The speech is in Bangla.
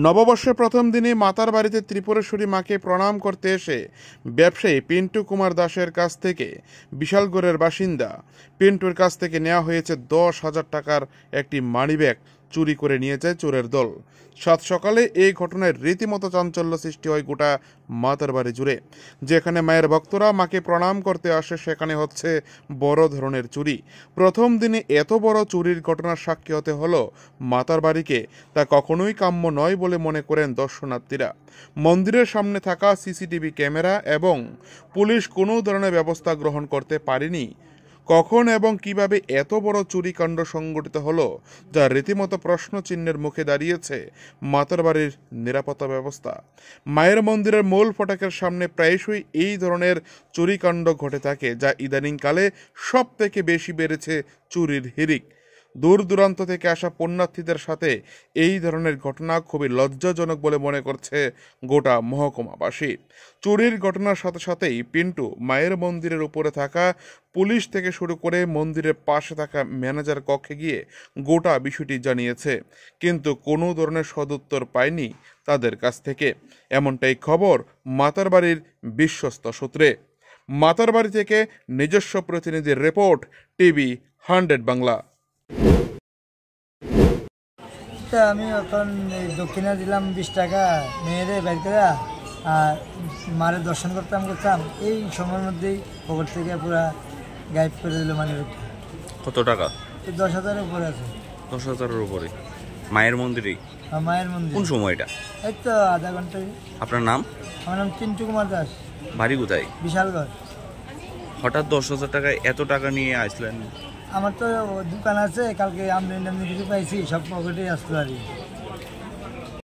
নববর্ষের প্রথম দিনে মাতার বাড়িতে ত্রিপুরেশ্বরী মাকে প্রণাম করতে এসে ব্যবসায়ী পিন্টু কুমার দাসের কাছ থেকে বিশালগড়ের বাসিন্দা পিন্টুর কাছ থেকে নেওয়া হয়েছে 10,000 টাকার একটি মানিব্যাগ চুরি করে নিয়ে যায় চোরের দল। সাত সকালে এই ঘটনায় রীতিমতো চাঞ্চল্য সৃষ্টি হয় গোটা মাতার বাড়ি জুড়ে। যেখানে মায়ের ভক্তরা মাকে প্রণাম করতে আসে সেখানে হচ্ছে বড় ধরনের চুরি। প্রথম দিনে এত বড় চুরির ঘটনার সাক্ষী হতে হলো মাতার বাড়িকে, তা কখনোই কাম্য নয় বলে মনে করেন দর্শনার্থীরা। মন্দিরের সামনে থাকা সিসিটিভি ক্যামেরা এবং পুলিশ কোনো ধরনের ব্যবস্থা গ্রহণ করতে পারেনি। কখন এবং কিভাবে এত বড় চুরিকাণ্ড সংঘটিত হলো, যা রীতিমতো প্রশ্নচিহ্নের মুখে দাঁড়িয়েছে মাতার বাড়ির নিরাপত্তা ব্যবস্থা। মায়ের মন্দিরের মূল ফটকের সামনে প্রায়শই এই ধরনের চুরিকাণ্ড ঘটে থাকে, যা ইদানিংকালে সব থেকে বেশি বেড়েছে চুরির হিড়িক। দূর দূরান্ত থেকে আসা পুণ্যার্থীদের সাথে এই ধরনের ঘটনা খুবই লজ্জাজনক বলে মনে করছে গোটা মহকুমাবাসী। চুরির ঘটনার সাথে সাথেই পিন্টু মায়ের মন্দিরের উপরে থাকা পুলিশ থেকে শুরু করে মন্দিরের পাশে থাকা ম্যানেজার কক্ষে গিয়ে গোটা বিষয়টি জানিয়েছে, কিন্তু কোনো ধরনের সদুত্তর পায়নি তাদের কাছ থেকে। এমনটাই খবর মাতার বাড়ির বিশ্বস্ত সূত্রে। মাতার বাড়ি থেকে নিজস্ব প্রতিনিধির রিপোর্ট, টিভি 100 বাংলা। আমি এখন দক্ষিণা দিলাম 20 টাকা মেয়েরে বের করে, আর মারে দর্শন করতাম। এই সময়ের মধ্যেই পকেট থেকে পুরা গায়েব করে দিল মানে। কত টাকা? 10,000-এর উপরে আছে। 10,000-এর উপরে মায়ের মন্দিরেই? মায়ের মন্দির। কোন সময়টা? এই তো আধা ঘন্টায়। আপনার নাম? আমার নাম পিন্টু কুমার দাস। বাড়ি কোথায়? বিশালগড়। হঠাৎ 10,000 টাকায় এত টাকা নিয়ে আসলেন? আমার তো দোকান আছে, কালকে আমদানি কিছু পাইছি, সব পকেটেই আসতো আর কি।